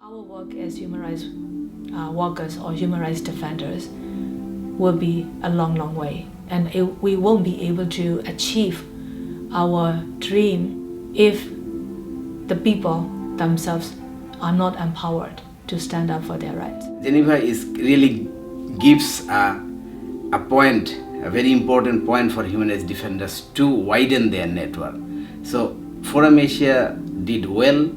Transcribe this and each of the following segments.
Our work as human rights workers or human rights defenders will be a long, long way. And we won't be able to achieve our dream if the people themselves are not empowered to stand up for their rights. Geneva really gives a point, a very important point for human rights defenders to widen their network. So Forum Asia did well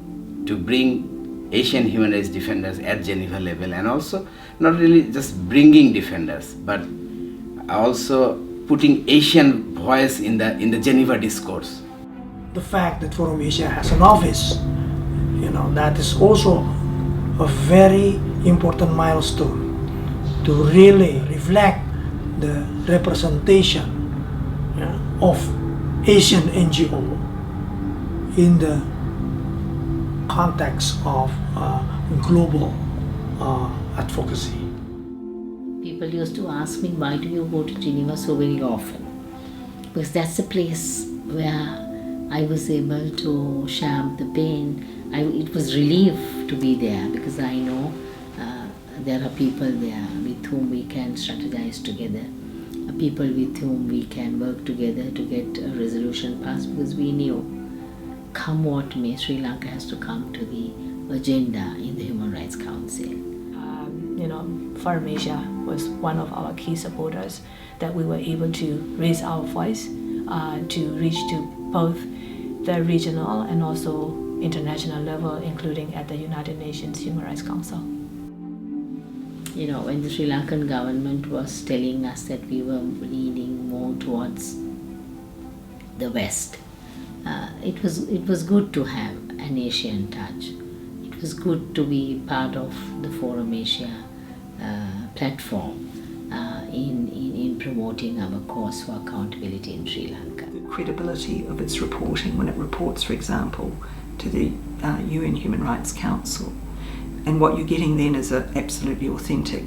to bring Asian human rights defenders at Geneva level, and also not really just bringing defenders, but also putting Asian voice in the Geneva discourse. The fact that Forum Asia has an office, that is also a very important milestone to really reflect the representation of Asian NGO in the context of global advocacy. People used to ask me, why do you go to Geneva so very often? Because that's the place where I was able to share the pain. It was relief to be there, because I know there are people there with whom we can strategize together, people with whom we can work together to get a resolution passed, because we knew, come what may, Sri Lanka has to come to the agenda in the Human Rights Council. Forum Asia was one of our key supporters, that we were able to raise our voice to reach to both the regional and also international level, including at the United Nations Human Rights Council. When the Sri Lankan government was telling us that we were leaning more towards the West, it was good to have an Asian touch. It was good to be part of the Forum Asia platform in promoting our cause for accountability in Sri Lanka. The credibility of its reporting, when it reports, for example, to the UN Human Rights Council, and what you're getting then is an absolutely authentic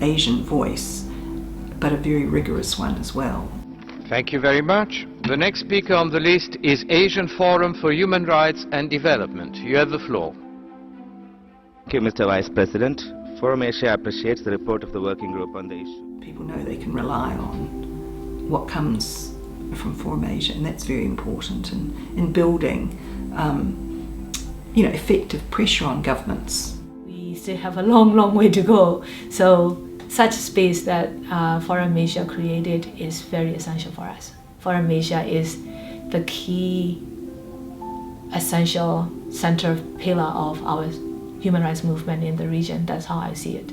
Asian voice, but a very rigorous one as well. Thank you very much. The next speaker on the list is Asian Forum for Human Rights and Development. You have the floor. Thank you, Mr. Vice President. Forum Asia appreciates the report of the working group on the issue. People know they can rely on what comes from Forum Asia, and that's very important in building effective pressure on governments. We still have a long, long way to go. So such space that Forum Asia created is very essential for us. Forum Asia is the key, essential center pillar of our human rights movement in the region. That's how I see it.